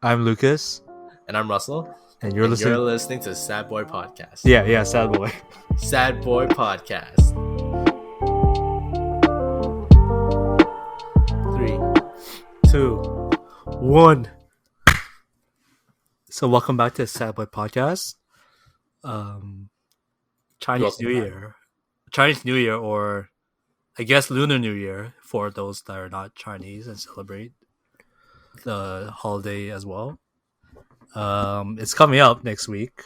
I'm Lucas, And I'm Russell. and you're listening. To Sad Boy Podcast. Yeah, sad boy. Sad Boy Podcast. 3, 2, 1. So welcome back to Sad Boy Podcast. Chinese New Year, or I guess Lunar New Year for those that are not Chinese and celebrate the holiday as well. It's coming up next week,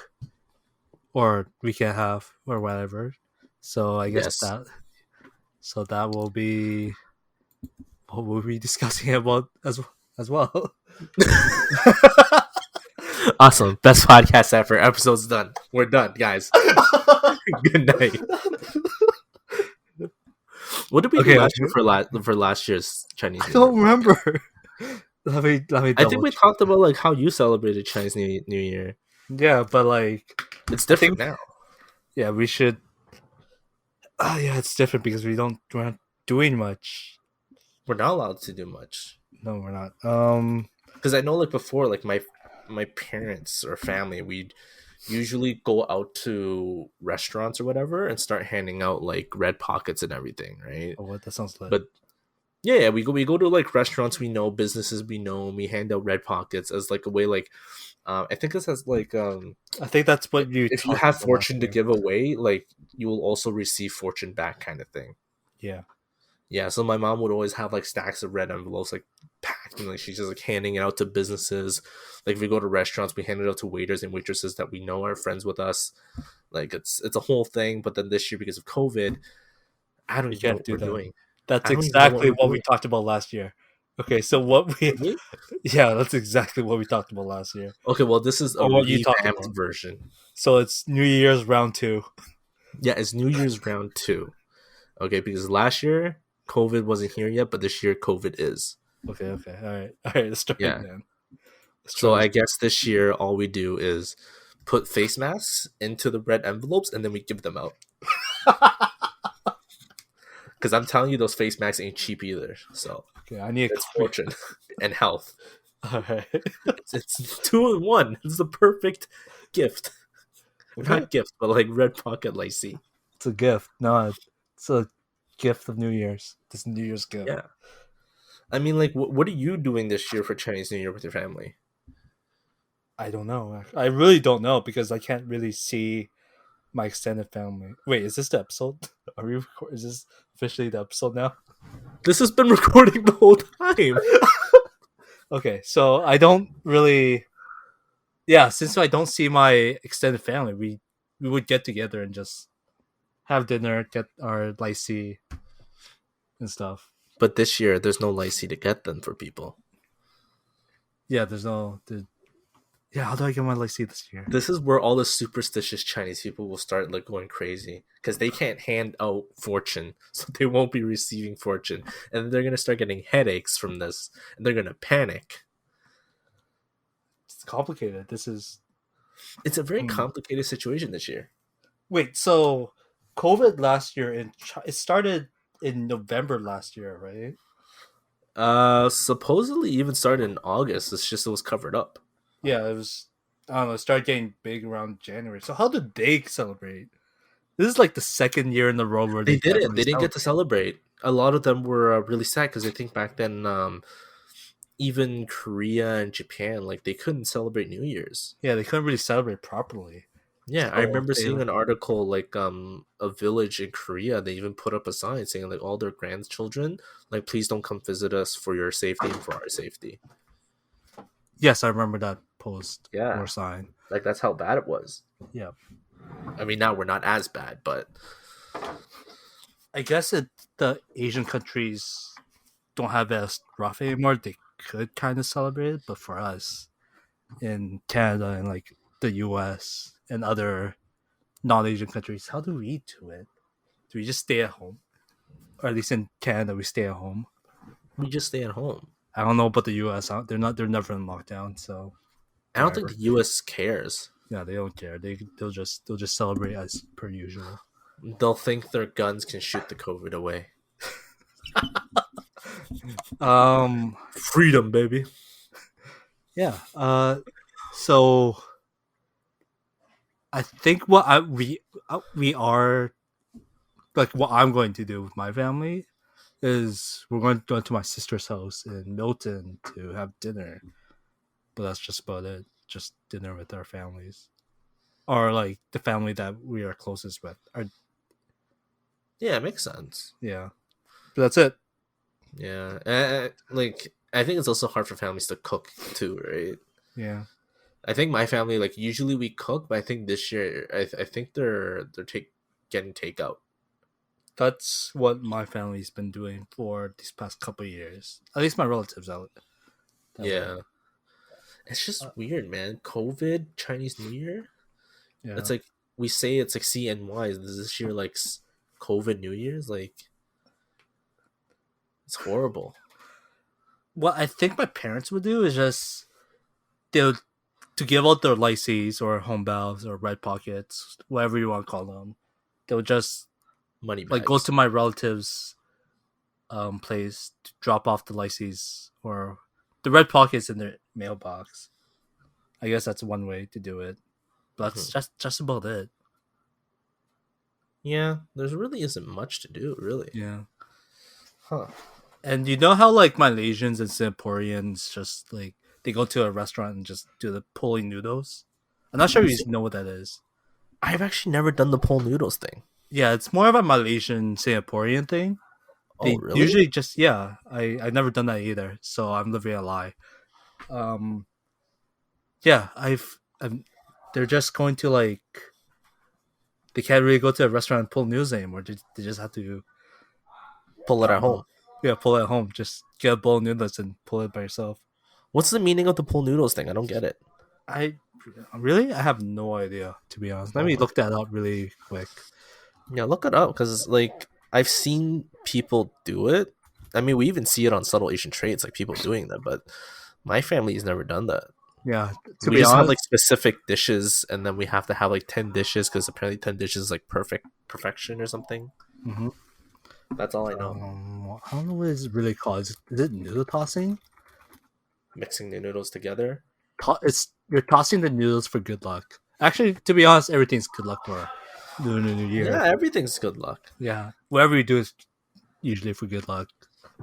or week and a half, or whatever. So I guess Yes. that will be what we'll be discussing about as well. Awesome. Best podcast ever. Episode's done. We're done, guys. Good night. What did we do last year for last year's Chinese New Year? I don't remember. let me I think we talked about like how you celebrated Chinese New Year. Yeah, but like it's different now. Yeah, we should. Yeah, it's different because we're not doing much. We're not allowed to do much. No, we're not. Because I know like before, like my parents or family, we'd usually go out to restaurants or whatever and start handing out like red pockets and everything, right? Oh, what that sounds like. But yeah, we go to like restaurants we know, businesses we know, and we hand out red pockets as like a way, like I think this has like I think that's what you. If you have fortune to give away, like you will also receive fortune back, kind of thing. Yeah. So my mom would always have like stacks of red envelopes like packed, and like she's just like handing it out to businesses. Like if we go to restaurants, we hand it out to waiters and waitresses that we know are friends with us. Like it's a whole thing. But then this year, because of COVID, I don't even know what we're doing. That's exactly what we talked about last year. Okay, so what we yeah, that's exactly what we talked about last year. Okay, well this is a revamped version. So it's New Year's round 2. Yeah, it's New Year's round 2. Okay, because last year COVID wasn't here yet, but this year COVID is. Okay. All right. Let's start then. So I guess this year all we do is put face masks into the red envelopes and then we give them out. Because I'm telling you, those face masks ain't cheap either. So okay, I need fortune and health. All right, it's 2 in 1. It's the perfect gift. Okay. Not gift, but like red pocket lacy. It's a gift. No, it's a gift of New Year's. This New Year's gift. Yeah. I mean, like, what are you doing this year for Chinese New Year with your family? I don't know. I really don't know because I can't really see my extended family. Wait, is this the episode? Is this officially the episode now? This has been recording the whole time. Okay, so I don't really. Yeah, since I don't see my extended family, we would get together and just have dinner, get our lychee and stuff. But this year, there's no lychee to get them for people. Yeah, there's no. Yeah, how do I get my lychee this year? This is where all the superstitious Chinese people will start like going crazy because they can't hand out fortune, so they won't be receiving fortune, and they're gonna start getting headaches from this, and they're gonna panic. It's complicated. It's a very complicated situation this year. Wait, so COVID last year it started in November last year, right? Supposedly even started in August. It's just it was covered up. Yeah, it was. I don't know. It started getting big around January. So how did they celebrate? This is like the second year in a row where they didn't. They didn't get to celebrate. A lot of them were really sad because I think back then, even Korea and Japan, like they couldn't celebrate New Year's. Yeah, they couldn't really celebrate properly. Yeah, so I remember seeing an article like a village in Korea. They even put up a sign saying like all their grandchildren, like please don't come visit us for your safety and for our safety. Yes, I remember that post or sign. Like that's how bad it was. Yeah. I mean, now we're not as bad, but I guess the Asian countries don't have it as rough anymore. They could kind of celebrate it, but for us in Canada and like the US and other non-Asian countries, how do we do it? Do we just stay at home? Or at least in Canada, we stay at home. We just stay at home. I don't know about the US. They're never in lockdown, so I don't think the US cares. Yeah, they don't care. They'll just celebrate as per usual. They'll think their guns can shoot the COVID away. Freedom, baby. Yeah. So I think what we are like what I'm going to do with my family is we're going to go to my sister's house in Milton to have dinner. But that's just about it. Just dinner with our families, or like the family that we are closest with. Or Yeah, it makes sense. yeah, but that's it. Yeah, like I think it's also hard for families to cook too, right? Yeah, I think my family like usually we cook, but I think this year I think they're getting takeout. that's what my family's been doing for these past couple of years. At least my relatives out that way. Yeah, it's just Uh, weird, man. COVID, Chinese New Year. It's yeah. like we say it's like CNY. Is this year like COVID New Year's? Like it's horrible. What I think my parents would do is just they'll to give out their lycees or home bells or red pockets, whatever you want to call them. They'll just Money like go bags. to my relatives' place to drop off the lycees or the red pockets in their mailbox. I guess that's one way to do it. But that's Hmm. just about it. Yeah, there's really isn't much to do, really. Yeah. Huh? And you know how like Malaysians and Singaporeans just like they go to a restaurant and just do the pulling noodles? I'm not sure if you know what that is. I've actually never done the pole noodles thing. Yeah, it's more of a Malaysian Singaporean thing. Oh, They really? usually just yeah, I've never done that either, so I'm living a lie. Um yeah, they're just going to like they can't really go to a restaurant and pull noodles anymore. They just have to Pull it at uh home. yeah, pull it at home. Just get a bowl of noodles and pull it by yourself. What's the meaning of the pole noodles thing? I don't get it. I really I have no idea to be honest. Let me Oh, look that up really quick. yeah, look it up because like I've seen people do it. I mean, we even see it on subtle Asian traits, like people doing that. But my family's never done that. Yeah, to We be just have like honest, specific dishes, and then we have to have like 10 dishes because apparently 10 dishes is like perfection or something. mhm. That's all I know. I don't know what it's really called. Is it noodle tossing? Mixing the noodles together. It's you're tossing the noodles for good luck. Actually, to be honest, everything's good luck for Lunar New Year. Yeah, everything's good luck. Yeah, whatever you do is usually for good luck.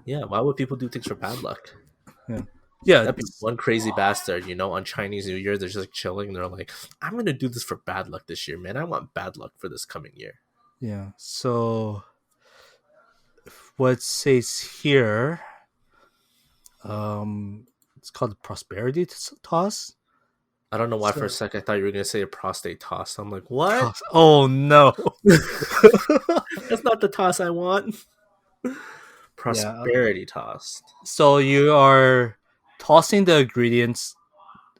Yeah, why would people do things for bad luck? Yeah, yeah, That'd be one crazy bastard, on Chinese New Year, they're just like chilling. And they're like, I'm gonna do this for bad luck this year, man. I want bad luck for this coming year. yeah. So what it says here, it's called the prosperity toss. I don't know why for a So, sec I thought you were gonna say a prostate toss. I'm like, what? oh no. That's not the toss I want. Yeah. Prosperity toss. So you are tossing the ingredients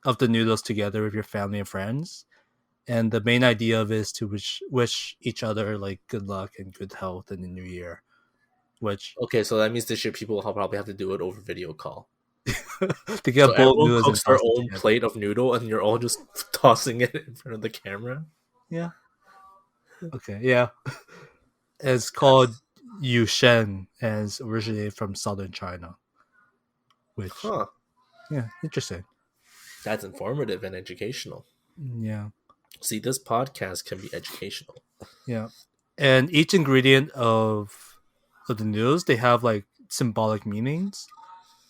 of the noodles together with your family and friends, and the main idea of it is to wish each other like good luck and good health in the new year. Which Okay, so that means this year people will probably have to do it over video call. to get a So bowl of everyone noodles and cooks their toss it own together. plate of noodle, and you're all just tossing it in front of the camera. Yeah. Okay. Yeah. It's called Yushen and it's originated from southern China. Which Huh? yeah, interesting. That's informative and educational. Yeah. See, this podcast can be educational. Yeah. And each ingredient of the noodles, they have like symbolic meanings.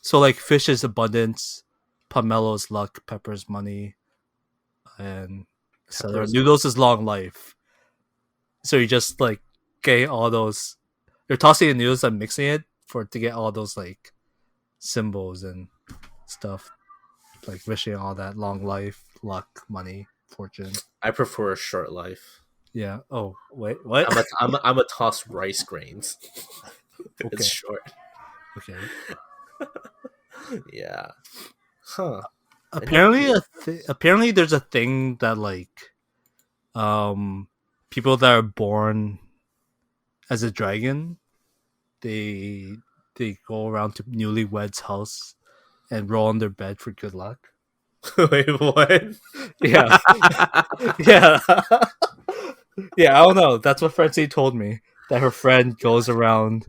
So like fish is abundance, pomelo is luck, pepper is money, and etc. Peppers. Noodles is long life. So you just like get all those. You're tossing the noodles and mixing it for to get all those like symbols and stuff, like wishing all that long life, luck, money, fortune. I prefer a short life. Yeah. Oh wait, what? I'm a toss rice grains. It's Okay. short. Okay. Yeah. Huh. Apparently, apparently, there's a thing that like um people that are born as a dragon, they they go around to newlyweds' house and roll on their bed for good luck. Wait, what? Yeah, yeah, yeah. I don't know. That's what Francie told me. That her friend goes around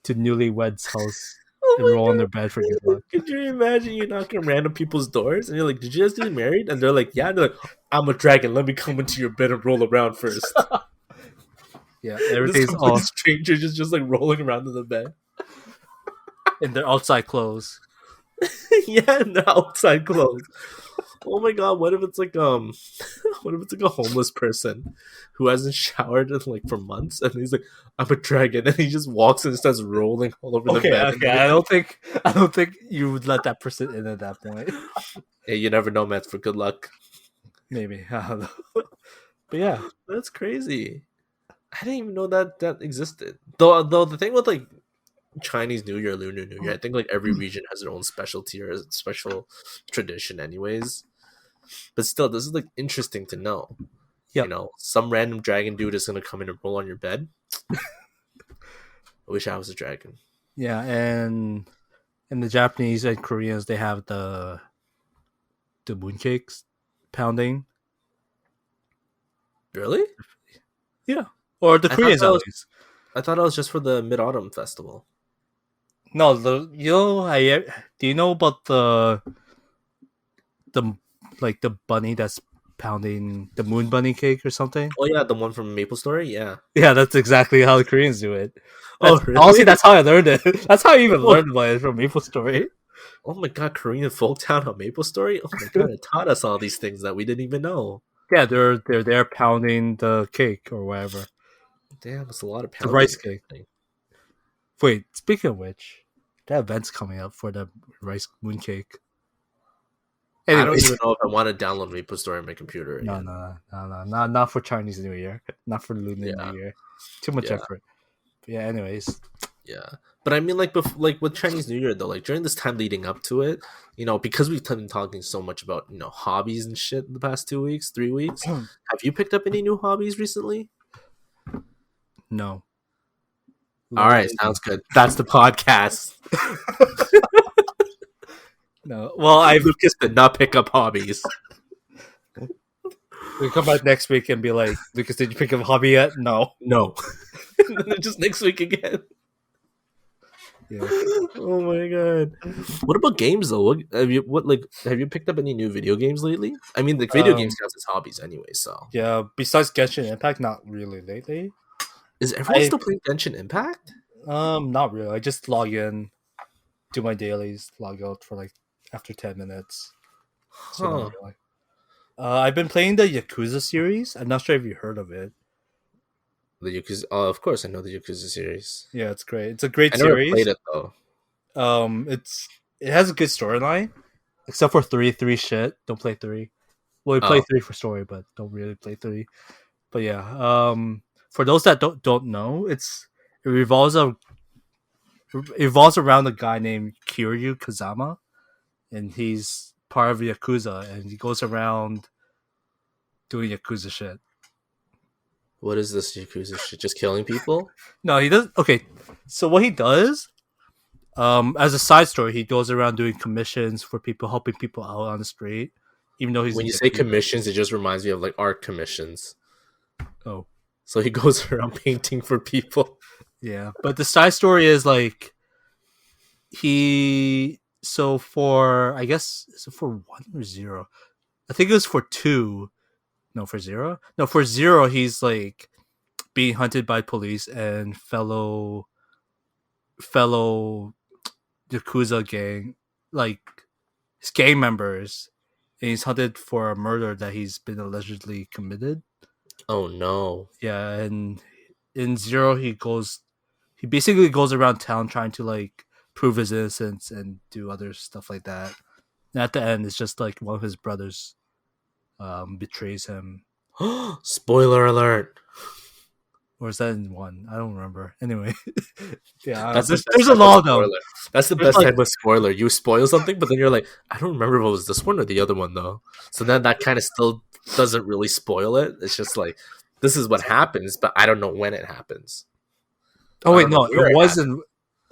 to newlyweds' house and roll my on their bed for good luck. Could you imagine you knock on random people's doors and you're like, "Did you guys get married?" And they're like, "Yeah." And they're like, "I'm a dragon. Let me come into your bed and roll around first." Yeah, This everything's complete all stranger just like rolling around in the bed. in their outside clothes. Yeah, in the outside clothes. Oh my god, what if it's like what if it's like a homeless person who hasn't showered in like for months and he's like, "I'm a dragon," and he just walks and starts rolling all over the Okay, bed and okay. everything. I don't think you would let that person in at that point. Hey, you never know, man, for good luck. Maybe. I don't know. But yeah. That's crazy. I didn't even know that existed. Though the thing with like Chinese New Year, Lunar New Year, I think like every region has their own specialty or a special tradition anyways. But still, this is like interesting to know. You Yep. know, some random dragon dude is gonna come in and roll on your bed. I wish I was a dragon. Yeah, and in the Japanese and Koreans they have the mooncakes pounding. Really? Yeah. Or the I thought Koreans that at was least. I thought that was just for the Mid Autumn Festival. No, do you know about the like the bunny that's pounding the moon bunny cake or something? Oh yeah, the one from Maple Story. Yeah. Yeah, that's exactly how the Koreans do it. Oh That's honestly really? that's how I learned it. That's how I even Oh, learned about it from Maple Story. oh my god, Korean Folktown on Maple Story. Oh my god, it taught us all these things that we didn't even know. Yeah, they're there pounding the cake or whatever. Damn, it's a lot of The pounding rice and cake. everything. Wait, speaking of which, that event's coming up for the rice mooncake. I don't Anyways, even know if I want to download Maple Story on my computer no, again. no, no, no, no, not for Chinese New Year, not for Lunar New Yeah, Year. Too much yeah, effort. But yeah, anyways, yeah. But I mean, like, like with Chinese New Year though, like during this time leading up to it, you know, because we've been talking so much about hobbies and shit the past 2 weeks, 3 weeks. Have you picked up any new hobbies recently? no. All Low right, lazy. sounds good. That's the podcast. No. Well, I've Lucas did not pick up hobbies. we come back next week and be like, Lucas, did you pick up a hobby yet? No. No. Just next week again. Yeah. Oh my god. What about games though? Have you picked up any new video games lately? I mean, like video games counts as hobbies anyway. So Yeah. Besides Genshin Impact, not really lately. is everyone I still playing Genshin Impact? not really. I just log in, do my dailies, log out for like after 10 minutes. So not Huh. really. I've been playing the Yakuza series. I'm not sure if you heard of it. The Yakuza. Oh, of course, I know the Yakuza series. Yeah, it's great. It's a great I never series. played it though. It has a good storyline, except for three. Three shit. Don't play three. Well, we play Oh, three for story, but don't really play three. But yeah, for those that don't know, it revolves around a guy named Kiryu Kazama, and he's part of Yakuza, and he goes around doing Yakuza shit. what is this Yakuza shit? Just killing people? No, he doesn't. Okay, so what he does, as a side story, he goes around doing commissions for people, helping people out on the street, even though he's a When you say Yakuza. commissions, it just reminds me of like art commissions. Oh, So he goes around painting for people. yeah, but the side story is like he. So for I guess is it for 1 or 0? I think it was for 2. No, for 0. No, for 0, he's like being hunted by police and fellow Yakuza gang, like his gang members, and he's hunted for a murder that he's been allegedly committed. Oh no. Yeah, and in 0, he basically goes around town trying to like prove his innocence and do other stuff like that. And at the end, it's just like one of his brothers betrays him. Spoiler alert. Or is that in 1? I don't remember. Anyway, yeah, That's the best there's a type of lot of them. spoiler. That's the There's best like type of spoiler. You spoil something, but then you're like, I don't remember if it was this one or the other one though. So then that kind of still doesn't really spoil it. It's just like this is what happens, but I don't know when it happens. oh I wait, don't know no, where it it wasn't.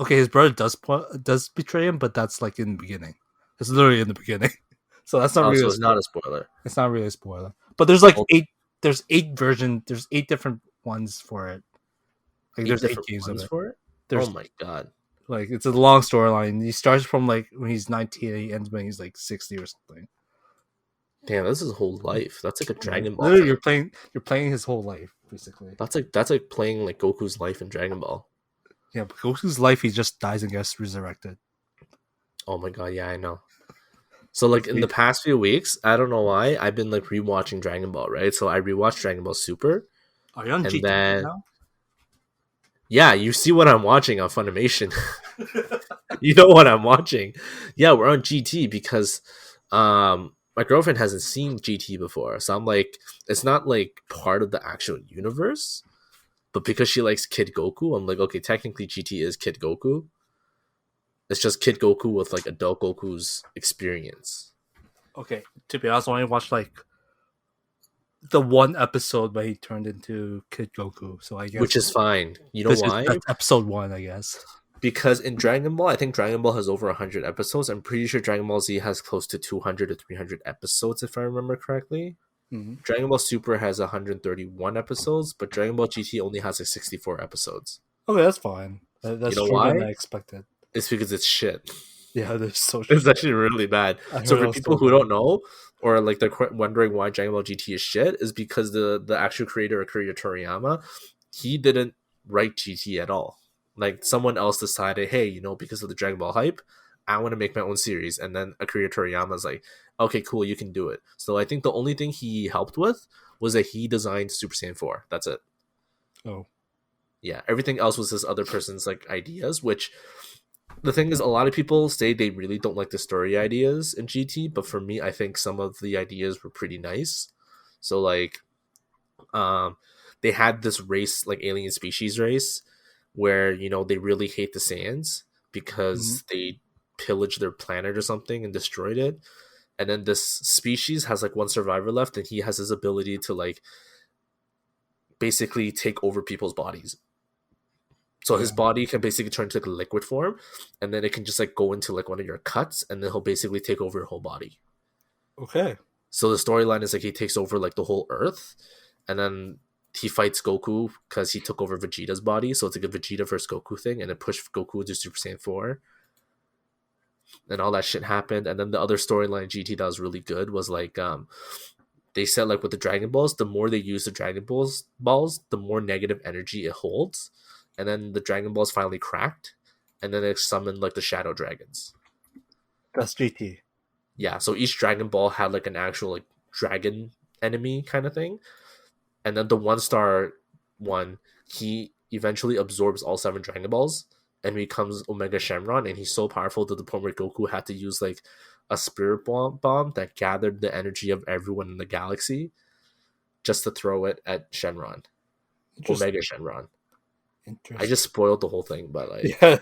Okay, his brother does betray him, but that's like in the beginning. It's literally in the beginning, so that's not Oh, really so a it's not spoiler. a spoiler. It's not really a spoiler. But there's like Well, 8. There's 8 versions. There's 8 different ones for it. Like eight there's 8 different games of ones it. for it. Oh There's my god. Like it's a long storyline. He starts from like when he's 19 and he ends when he's like 60 or something. Damn, that's his whole life. That's like a Yeah. Dragon Ball Literally, thing. you're playing his whole life basically. That's like playing like Goku's life in Dragon Ball. Yeah, but Goku's life, he just dies and gets resurrected. Oh my god, yeah, I know. So like in the past few weeks, I don't know why, I've been like rewatching Dragon Ball, right? So I rewatched Dragon Ball Super, Are you on and GT right then now? yeah, you see what I'm watching on Funimation. You know what I'm watching. Yeah, we're on GT because my girlfriend hasn't seen GT before. So I'm like, it's not like part of the actual universe, but because she likes Kid Goku, I'm like, okay, technically GT is Kid Goku. It's just Kid Goku with like adult Goku's experience. Okay, to be honest, I only watched like the one episode where he turned into Kid Goku. So I Which guess is fine. You know this is why? that's episode one, I guess. Because in Dragon Ball, I think Dragon Ball has over 100 episodes. I'm pretty sure Dragon Ball Z has close to 200 to 300 episodes, if I remember correctly. Mm-hmm. Dragon Ball Super has 131 episodes, but Dragon Ball GT only has like 64 episodes. Okay, that's fine. You That's know shorter than why? I expected. It's because it's shit. Yeah, they're so It's short. actually really bad. I So heard for it was people so who bad. don't know, or like they're wondering why Dragon Ball GT is shit, is because the actual creator Akira Toriyama, he didn't write GT at all. Like someone else decided, hey, because of the Dragon Ball hype, I want to make my own series, and then Akira Toriyama's like, okay, cool, you can do it. So I think the only thing he helped with was that he designed Super Saiyan 4. That's it. Oh, Yeah, everything else was this other person's like ideas, which the thing is, a lot of people say they really don't like the story ideas in GT, but for me, I think some of the ideas were pretty nice. So like, um, they had this race, like alien species race, where they really hate the Saiyans mm-hmm. because they pillaged their planet or something and destroyed it. And then this species has like one survivor left, and he has his ability to like basically take over people's bodies. So his Yeah. body can basically turn to like a liquid form, and then it can just like go into like one of your cuts, and then he'll basically take over your whole body. Okay. So the storyline is like he takes over like the whole Earth, and then he fights Goku because he took over Vegeta's body. So it's like a Vegeta versus Goku thing, and it pushed Goku into Super Saiyan 4. And all that shit happened. And then the other storyline GT that was really good was like they said like with the Dragon Balls, the more they use the Dragon Balls, the more negative energy it holds. And then the Dragon Balls finally cracked, and then it summoned like the Shadow Dragons. That's GT. Yeah, so each Dragon Ball had like an actual like dragon enemy kind of thing. And then the 1-star one, he eventually absorbs all 7 Dragon Balls and becomes Omega Shenron, and he's so powerful to the point where Goku had to use like a spirit bomb that gathered the energy of everyone in the galaxy just to throw it at Shenron. Omega Interesting. Shenron. I Interesting. just spoiled the whole thing, but like, Yeah.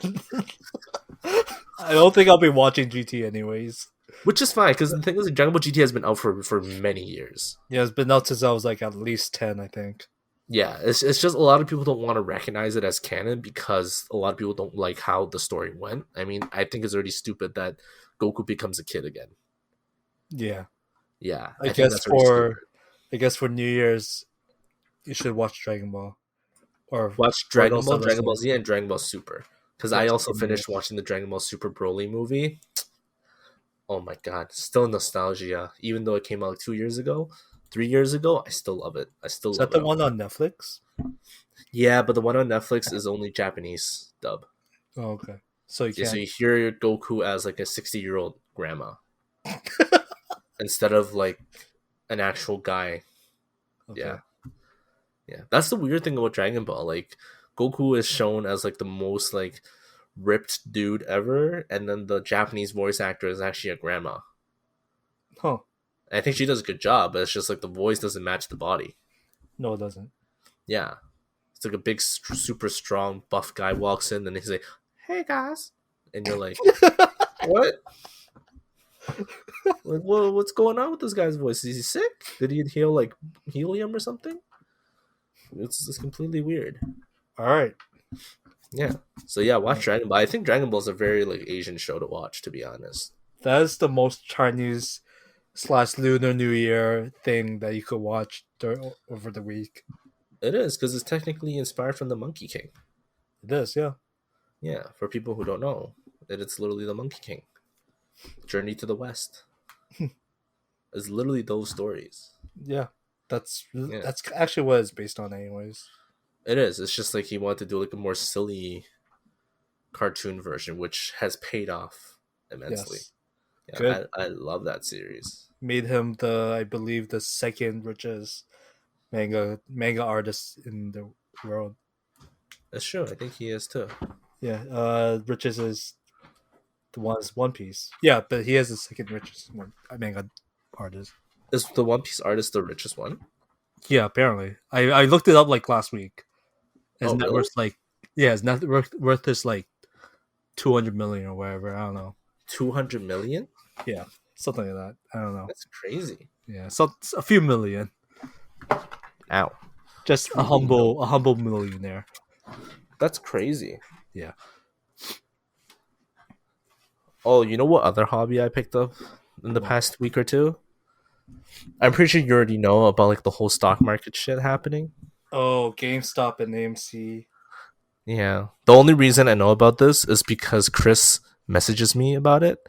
I don't think I'll be watching GT anyways. which is fine because the thing is, like, Dragon Ball GT has been out for many years. Yeah, it's been out since I was like at least 10, I think. Yeah, it's just a lot of people don't want to recognize it as canon because a lot of people don't like how the story went. I mean, I think it's already stupid that Goku becomes a kid again. Yeah. Yeah, I I think guess that's already stupid. for New Year's you should watch Dragon Ball. Or Watch for Dragon those Ball, that Dragon Ball listen. Z, and Dragon Ball Super because I Yes, also for New finished Year's. watching the Dragon Ball Super Broly movie. Oh my god, still nostalgia. Even though it came out like 2 years ago, 3 years ago, I still love it. I still Is that love the it. one on Netflix? Yeah, but the one on Netflix is only Japanese dub. Oh, okay. So you Yeah, so can't. you hear Goku as like a 60-year-old grandma instead of like an actual guy. Okay. Yeah, yeah. That's the weird thing about Dragon Ball. Like Goku is shown as like the most like ripped dude ever, and then the Japanese voice actor is actually a grandma. Huh. And I think she does a good job, but it's just like the voice doesn't match the body. No, it doesn't. Yeah, it's like a big, super strong, buff guy walks in, and he's like, "Hey guys," and you're like, "What? Like, what's going on with this guy's voice? Is he sick? Did he heal like helium or something?" It's completely weird. All right. Yeah. So yeah, All watch right. Dragon Ball. I think Dragon Ball is a very like Asian show to watch, to be honest. That is the most Chinese slash Lunar New Year thing that you could watch over the week. It is because it's technically inspired from the Monkey King. It is, yeah. Yeah, for people who don't know, it's literally the Monkey King. Journey to the West. It's literally those stories. Yeah, Yeah, that's actually what it's based on, anyways. it is. It's just like he wanted to do like a more silly cartoon version, which has paid off immensely. Yes, good. Yeah, I love that series. Made him I believe, the second richest manga artist in the world. That's true. I think he is too. Yeah, richest is the one's One Piece. Yeah, but he is the second richest manga artist. Is the One Piece artist the richest one? Yeah, apparently. I looked it up like last week. His Oh, net really? worth like yeah, his net worth is like 200 million or whatever. I don't know. 200 million? Yeah, something like that. I don't know. That's crazy. Yeah, so a few million. Ow. Just It's really low. a humble millionaire. That's crazy. Yeah. Oh, you know what other hobby I picked up in the Well, past week or two? I'm pretty sure you already know about like the whole stock market shit happening. oh, GameStop and AMC. Yeah. The only reason I know about this is because Chris messages me about it.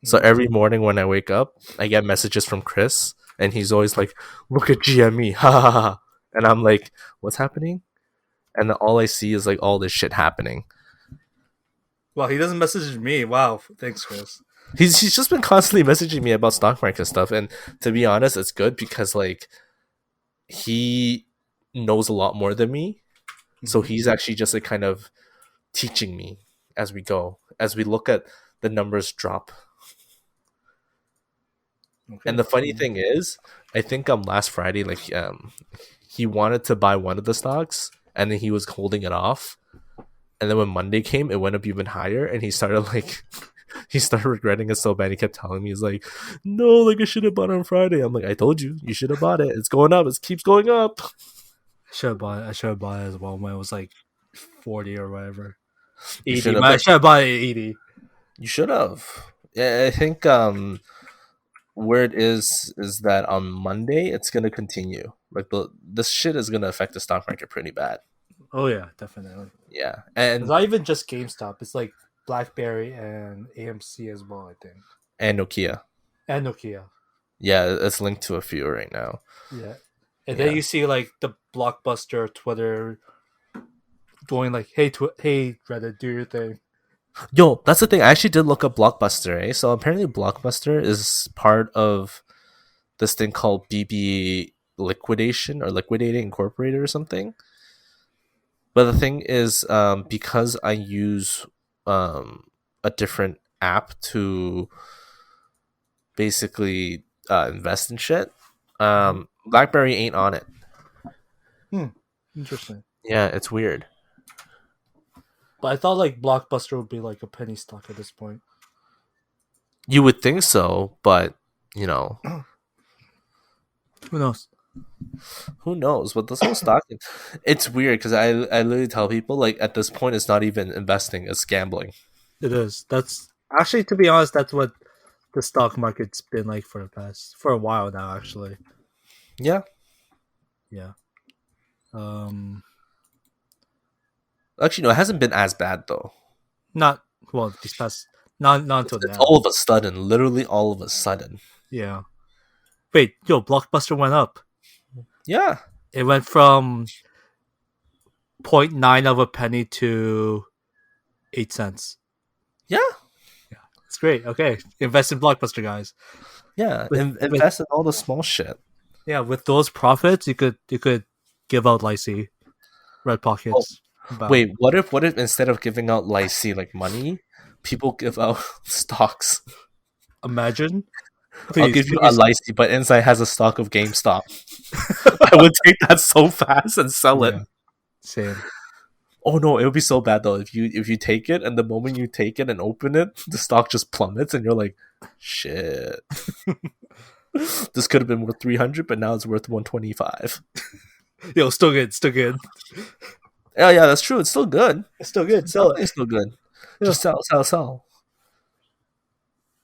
So Mhm. every morning when I wake up, I get messages from Chris, and he's always like, "Look at GME, ha ha ha," ha." And I'm like, "What's happening?" And then all I see is like all this shit happening. Well, he doesn't message me. Wow, thanks, Chris. He's just been constantly messaging me about stock market stuff, and to be honest, it's good because like he knows a lot more than me, so Mhm. he's actually just like kind of teaching me as we go, as we look at the numbers drop. And Okay. the funny thing is, I think last Friday, like he wanted to buy one of the stocks, and then he was holding it off. And then when Monday came, it went up even higher, and he started like he started regretting it so bad. He kept telling me, he's like, "No, like I should have bought it on Friday." I'm like, "I told you, you should have bought it. It's going up. It keeps going up." I should have bought it. I should have bought it as well when it was like 40 or whatever. You 80. should have. I should have bought it at 80. You should have. Yeah, I think where it is that on Monday it's gonna continue. Like this shit is gonna affect the stock market pretty bad. Oh yeah, definitely. Yeah, It's and not even just GameStop. It's like BlackBerry and AMC as well, I think, Nokia. and Nokia. Yeah, it's linked to a few right now. Yeah, and then Yeah. you see like the Blockbuster Twitter going like, "Hey, hey, Reddit, do your thing." Yo, that's the thing. I actually did look up Blockbuster, eh? So apparently Blockbuster is part of this thing called BB liquidation or liquidating incorporated or something. But the thing is, because I use a different app to basically invest in shit, Mhm. BlackBerry ain't on it. Hmm. Interesting. Yeah, it's weird. But I thought like Blockbuster would be like a penny stock at this point. You would think so, but you know, Who knows? who knows? But this whole stock, it's weird because I literally tell people like at this point it's not even investing, it's gambling. It is. That's actually, to be honest, that's what the stock market's been like for a while now. Actually, Yeah, yeah. Um, actually, no, it hasn't been as bad though. not well. These past not It's, until it's now. all of a sudden, literally all of a sudden. Yeah. Wait, yo, Blockbuster went up. Yeah, It went from .9 of a penny to 8 cents. yeah, Yeah, it's great. Okay, invest in Blockbuster, guys. yeah. With Invest in all the small shit. yeah, with those profits, you could give out Lycee, Red Oh, Pockets. About wait, what if instead of giving out lycee like money, people give out stocks? imagine, I'll please, give you a please. lycee, but inside has a stock of GameStop. I would take that so fast and sell it. Yeah, same. Oh no, it would be so bad though if you take it and the moment you take it and open it, the stock just plummets and you're like, shit. This could have been worth 300, but now it's worth 125. Yo, still good, still good. Yeah, that's true. It's still good. It's still good. It's Sell it. definitely still good. Yeah, Just sell, sell, sell.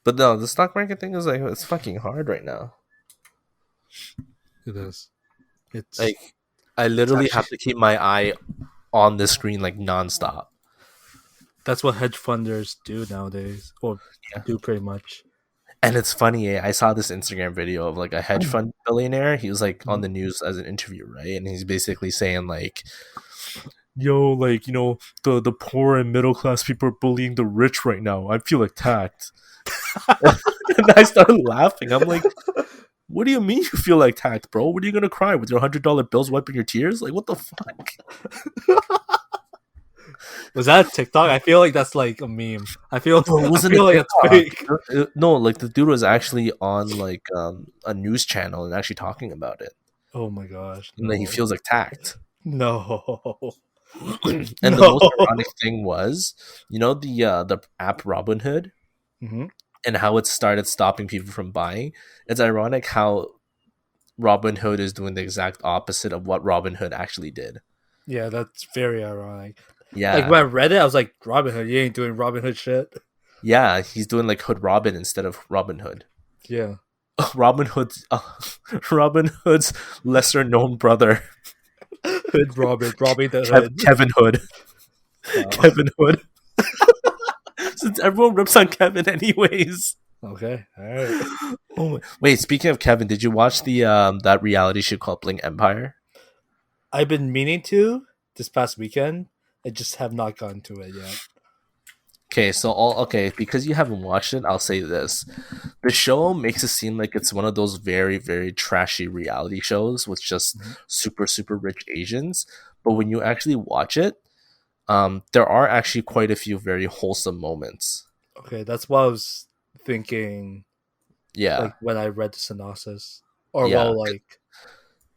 But no, the stock market thing is like it's fucking hard right now. it is. It's Like I it's literally actually have to keep my eye on the screen like nonstop. That's what hedge funders do nowadays, or Yeah. do pretty much. And it's funny, I saw this Instagram video of like a hedge fund billionaire. He was like on the news as an interview, right? And he's basically saying like, yo, like, the poor and middle class people are bullying the rich right now. I feel attacked. And I started laughing. I'm like, what do you mean you feel like attacked, bro? What are you gonna cry with your $100 bills wiping your tears? Like, what the fuck? Was that TikTok? I feel like that's like a meme. I feel No, it I wasn't a feel like it's TikTok. fake. No, like the dude was actually on like a news channel and actually talking about it. Oh my gosh, And that he no, feels attacked. no, And the most no. ironic thing was, the app Robinhood Hmm. and how it started stopping people from buying. It's ironic how Robinhood is doing the exact opposite of what Robinhood actually did. Yeah, that's very ironic. Like Yeah. when I read it, I was like, Robin Hood, you ain't doing Robin Hood shit. Yeah, he's doing like Hood Robin instead of Robin Hood. Yeah, Robin Hood's Robin Hood's lesser known brother, Hood Robin, robbing the hood. Kevin Hood. Oh, Kevin Hood. Since everyone rips on Kevin anyways. okay, all right. Oh my. Wait, speaking of Kevin, did you watch the that reality show called Bling Empire? I've been meaning to this past weekend. I just have not gotten to it yet. Okay, because you haven't watched it, I'll say this. The show makes it seem like it's one of those very, very trashy reality shows with just Mhm. super, super rich Asians. But when you actually watch it, there are actually quite a few very wholesome moments. Okay, that's what I was thinking. Yeah, Like when I read the synopsis, or yeah. well, like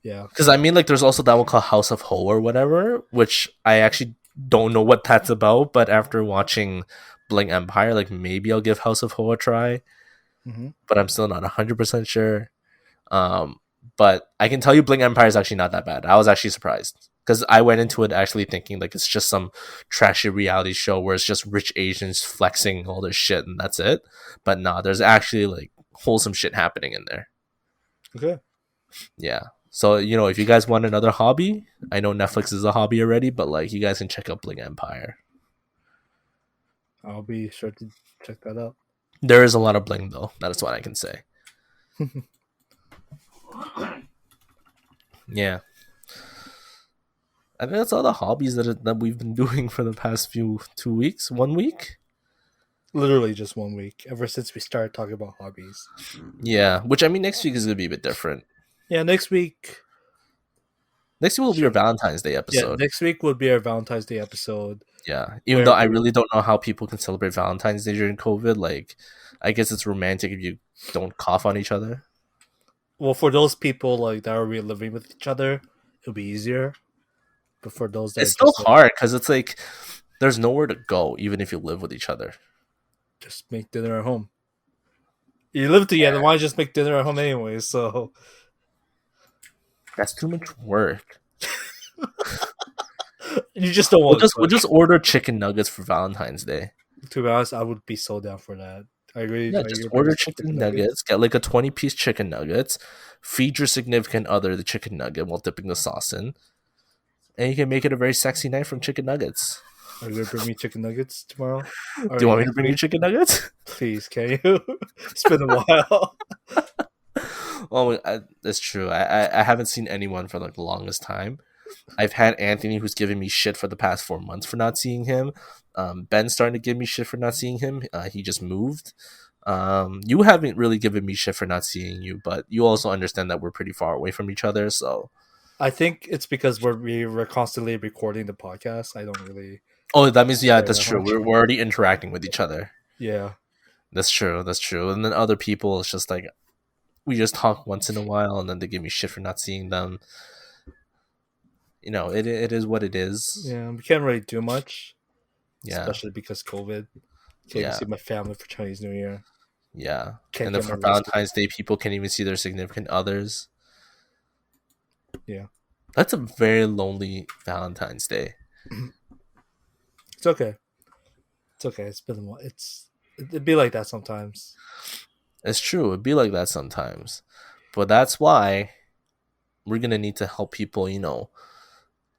yeah. Because I mean, like, there's also that one called House of Ho or whatever, which I actually don't know what that's about. But after watching Bling Empire, like, maybe I'll give House of Ho a try. Hmm. But I'm still not 100% sure. Um, but I can tell you, Bling Empire is actually not that bad. I was actually surprised because I went into it actually thinking like it's just some trashy reality show where it's just rich Asians flexing all their shit and that's it. But nah, there's actually like wholesome shit happening in there. Okay, Yeah. So if you guys want another hobby, I know Netflix is a hobby already, but like you guys can check out Bling Empire. I'll be sure to check that out. There is a lot of bling though. That is what I can say. Yeah. I think that's all the hobbies that we've been doing for the past 2 weeks, 1 week. Literally just 1 week ever since we started talking about hobbies. Yeah, which I mean, next week is gonna be a bit different. Yeah, next week. Next week will be our Sure. Valentine's Day Yeah, episode. next week will be our Valentine's Day episode. Yeah, even Where though I really don't know how people can celebrate Valentine's Day during COVID. Like, I guess it's romantic if you don't cough on each other. well, for those people like that are really living with each other, it'll be easier. But for those that are It's still just like hard because it's like there's nowhere to go, even if you live with each other. just make dinner at home. You live together, why just make dinner at home anyway? So That's too much work. you just don't We'll want to just cook. we'll just order chicken nuggets for Valentine's Day. To be honest, I would be so down for that. I really, Yeah, I just really order appreciate chicken nuggets. Get like a 20-piece chicken nuggets. Feed your significant other the chicken nugget while dipping the sauce in, and you can make it a very sexy night from chicken nuggets. Are you gonna bring me chicken nuggets tomorrow? Do you want me to bring you chicken nuggets? Please, can you? It's been a while. Oh, that's true. I haven't seen anyone for like the longest time. I've had Anthony who's given me shit for the past 4 months for not seeing him. Ben's starting to give me shit for not seeing him. He just moved. You haven't really given me shit for not seeing you, but you also understand that we're pretty far away from each other. So, I think it's because we're constantly recording the podcast. I don't really oh, that means yeah, care that's that true. much. We're already interacting with each other. Yeah, That's true. That's true. And then other people, it's just like we just talk once in a while, and then they give me shit for not seeing them. It is what it is. yeah. We can't really do much, Yeah, especially because COVID. Can't even yeah, see my family for Chinese New Year. yeah. Can't And then get my for roasted. Valentine's Day, people can't even see their significant others. Yeah, That's a very lonely Valentine's Day. it's okay. It's okay. It's been a while. It'd be like that sometimes. It's true. It'd be like that sometimes. But that's why we're gonna need to help people,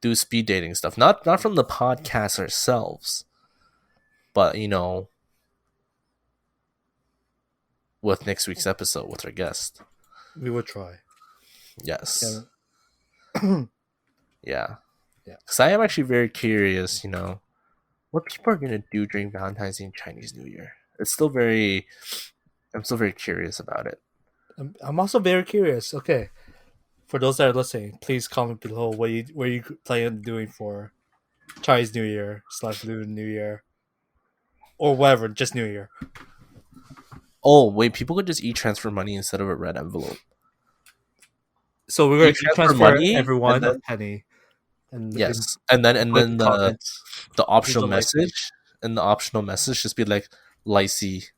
do speed dating stuff. Not from the podcast ourselves, But with next week's episode with our guest. We will try. Yes. Yeah. Yeah. Yeah. Because I am actually very curious, what people are going to do during Valentine's Day and Chinese New Year. I'm still very curious about it. I'm also very curious. Okay. For those that are listening, please comment below what you plan on doing for Chinese New Year / Lunar New Year. Or whatever, just New Year. Oh, wait, people could just e-transfer money instead of a red envelope. So we're going to E-transfer transfer money, everyone and a then, penny. And yes. And then put the comments. optional Like message, and the optional message just be like, Lycee.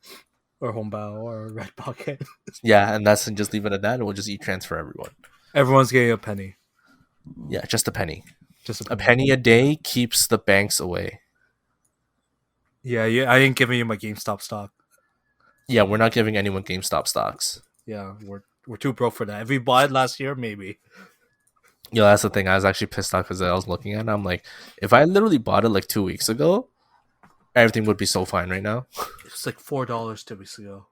or Hongbao or Red Pocket. Yeah, and that's and just leave it at that, and we'll just e-transfer everyone. Everyone's getting a penny. Yeah, just a penny. Just a A penny. penny a day keeps the banks away. Yeah, I ain't giving you my GameStop stock. Yeah, we're not giving anyone GameStop stocks. Yeah, we're too broke for that. If we bought it last year, maybe. That's the thing. I was actually pissed off because I was looking at it. I'm like, if I literally bought it like 2 weeks ago, everything would be so fine right now. It was like $4 2 weeks ago.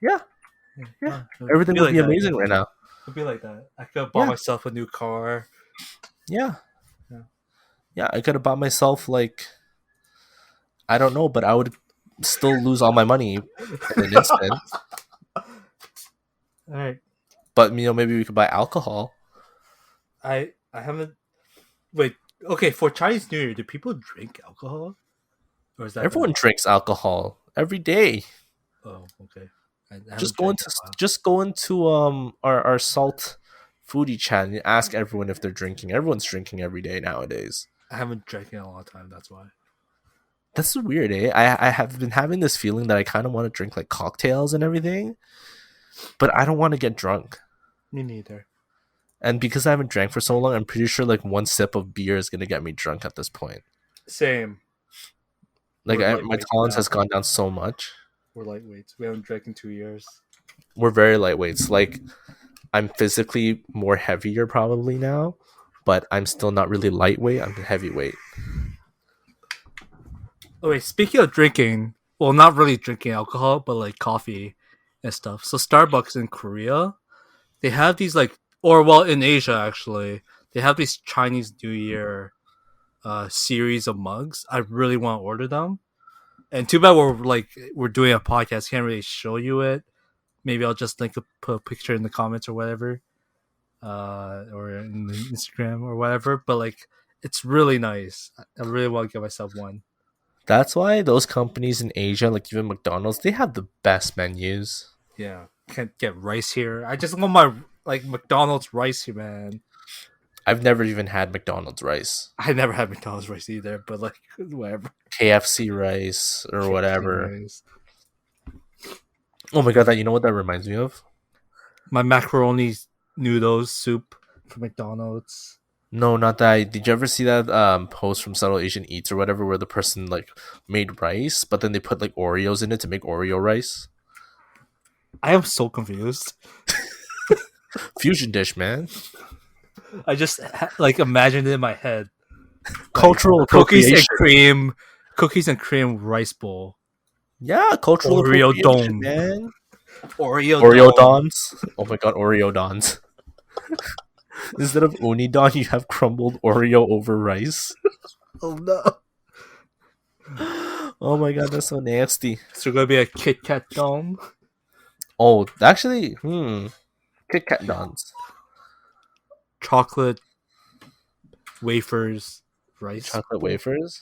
Yeah. Everything would be amazing right now. It'd be like that. I could have bought myself a new car. Yeah. I could have bought myself like, I don't know, but I would still lose all my money in an instant. All right. But maybe we could buy alcohol. I haven't. Wait. Okay, for Chinese New Year, do people drink alcohol? Or is that everyone drinks alcohol every day? Oh, okay. Just go into our salt foodie chat and ask everyone if they're drinking. Everyone's drinking every day nowadays. I haven't drank in a long time. That's why. That's weird, eh? I have been having this feeling that I kind of want to drink like cocktails and everything, but I don't want to get drunk. Me neither. And because I haven't drank for so long, I'm pretty sure like one sip of beer is gonna get me drunk at this point. Same. Like my tolerance has gone down so much. We're lightweights. We haven't drank in 2 years. We're very lightweights. Like I'm physically more heavier probably now, but I'm still not really lightweight. I'm heavyweight. Oh wait, speaking of drinking, well, not really drinking alcohol, but like coffee and stuff. So Starbucks in Korea, they have these in Asia actually, they have these Chinese New Year series of mugs. I really want to order them. And too bad we're doing a podcast. Can't really show you it. Maybe I'll just put a picture in the comments or whatever, or in the Instagram or whatever. But it's really nice. I really want to get myself one. That's why those companies in Asia, like even McDonald's, they have the best menus. Yeah, can't get rice here. I just want my McDonald's rice here, man. I've never even had McDonald's rice. I never had McDonald's rice either, but whatever. KFC rice or KFC whatever. Rice. Oh my god, you know what that reminds me of? My macaroni noodles soup from McDonald's. No, not that. Did you ever see that post from Subtle Asian Eats or whatever where the person made rice, but then they put Oreos in it to make Oreo rice? I am so confused. Fusion dish, man. I just imagined it in my head. Cultural appropriation. Cookies and cream rice bowl. Yeah, cultural Oreo appropriation, man. Oreo dons. Oh my god, Oreo dons. Instead of unidon, you have crumbled Oreo over rice. Oh no. Oh my god, that's so nasty. So gonna be a Kit Kat don? Oh, actually, Kit Kat dons. Chocolate wafers, rice. Chocolate wafers?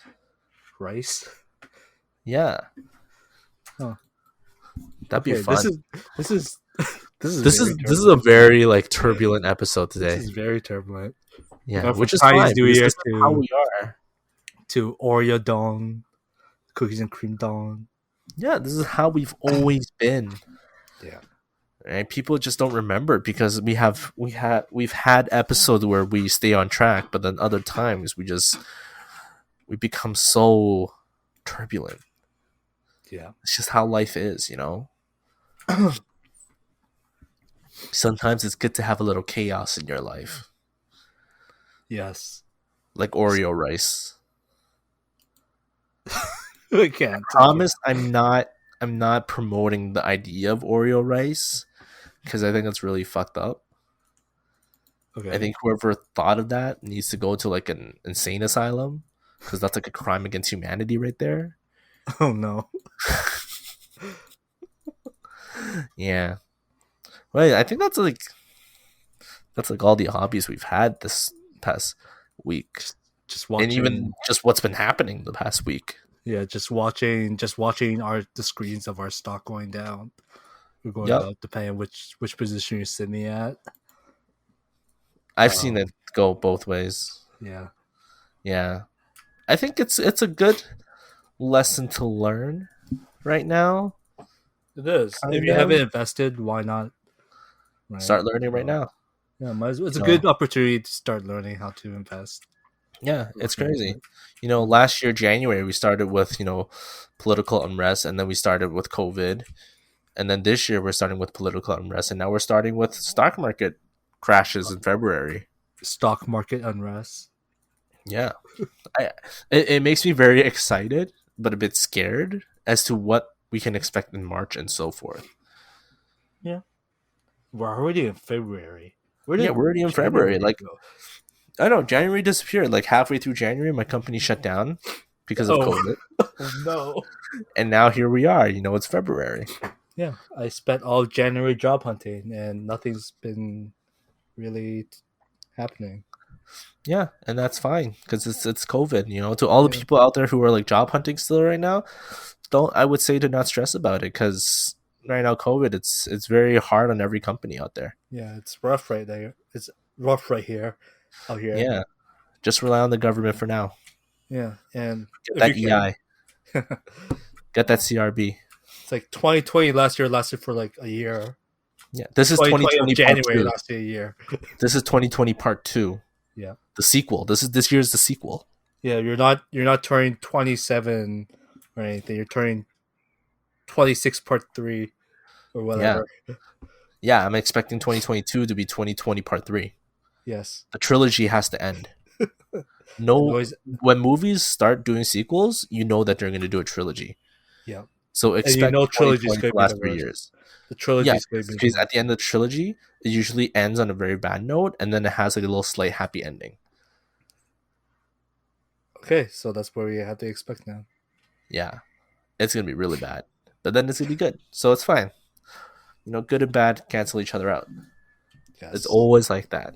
Rice? Yeah. Huh. That'd be fun. This is a very turbulent episode today. This is very turbulent. Yeah, which is fine. New Year to how we are. To Oreo don, cookies and cream don. Yeah, this is how we've always been. Yeah. Right? People just don't remember because we've had episodes where we stay on track, but then other times we become so turbulent. Yeah. It's just how life is, Sometimes it's good to have a little chaos in your life. Yes. Like Oreo rice. I can't. Promise, I'm not promoting the idea of Oreo rice because I think that's really fucked up. Okay. I think whoever thought of that needs to go to like an insane asylum because that's like a crime against humanity right there. Oh no. Yeah. Well, I think that's like all the hobbies we've had this past week. Just watching, and even just what's been happening the past week. Yeah, just watching the screens of our stock going down. We're going up depending on which position you're sitting at. I've seen it go both ways. Yeah. Yeah. I think it's a good lesson to learn right now. It is. If you haven't invested, why not? Right? Start learning right now. Yeah, it's a good opportunity to start learning how to invest. Yeah, it's crazy. Last year, January, we started with, political unrest, and then we started with COVID. And then this year, we're starting with political unrest, and now we're starting with stock market crashes in February. Stock market unrest. Yeah. It makes me very excited, but a bit scared as to what we can expect in March and so forth. Yeah. We're already in February. We're already in February. Like, I know January disappeared. Like halfway through January, my company shut down because of COVID. Oh no! And now here we are. It's February. Yeah, I spent all of January job hunting, and nothing's been really happening. Yeah, and that's fine because it's COVID. To all the people out there who are like job hunting still right now, I would say to not stress about it because right now COVID it's very hard on every company out there. Yeah, it's rough right there. It's rough right here. Out here. Yeah. Just rely on the government for now. Yeah. And get that EI. Get that CRB. It's like 2020 last year lasted for like a year. Yeah. This is 2020 January lasted a year. This is 2020 part 2. Yeah. The sequel. This year's the sequel. Yeah, you're not turning 27 or anything. You're turning 26 part 3 or whatever. Yeah, I'm expecting 2022 to be 2020 part 3. Yes. The trilogy has to end. When movies start doing sequels, you know that they're going to do a trilogy. Yeah. So expect trilogy is going to last 3 years. The trilogy is going to be because at the end of the trilogy, it usually ends on a very bad note, and then it has like a little slight happy ending. Okay, so that's what we have to expect now. Yeah, it's going to be really bad, but then it's going to be good, so it's fine. Good and bad cancel each other out. Yes. It's always like that.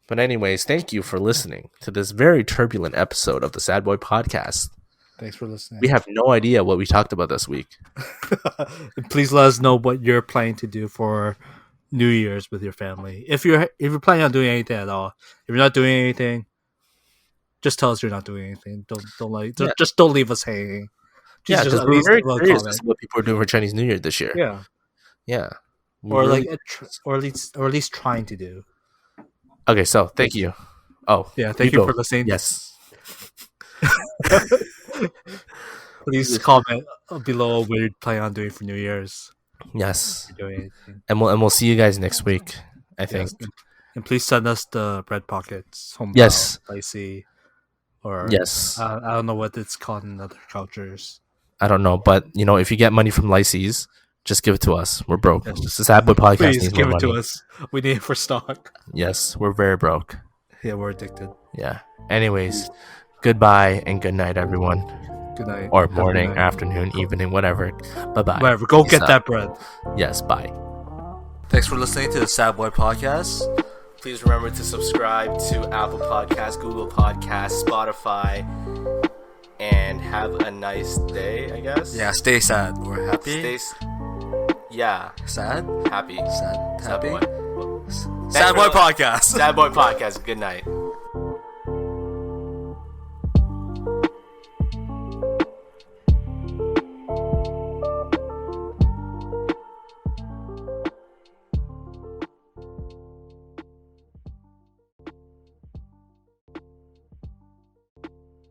But anyways, thank you for listening to this very turbulent episode of the Sad Boy Podcast. Thanks for listening. We have no idea what we talked about this week. Please let us know what you're planning to do for New Year's with your family. If you're planning on doing anything at all, if you're not doing anything, just tell us you're not doing anything. Just don't leave us hanging. Because we're very curious as to what people are doing for Chinese New Year this year. Yeah. Or at least trying to do. Okay, so thank you. Oh, yeah, thank you for listening. Yes. Please comment below what you plan on doing for New Year's. Yes. If you're doing anything. And we'll see you guys next week, I think. Yes. And please send us the bread pockets, homebao, spicy, or I don't know what it's called in other cultures. I don't know, but if you get money from Lyces, just give it to us. We're broke. Yes. This Sad Boy Podcast Please give it to us. We need it for stock. Yes, we're very broke. Yeah, we're addicted. Yeah. Anyways, goodbye and good night, everyone. Good night. Or morning, afternoon, evening, whatever. Bye-bye. Whatever. Go get that bread. Yes, bye. Thanks for listening to the Sad Boy Podcast. Please remember to subscribe to Apple Podcasts, Google Podcasts, Spotify, and have a nice day, I guess. Yeah, stay sad or happy. Sad, happy. Sad, happy. Sad Boy. Sad Boy Podcast. Sad Boy Podcast. Good night.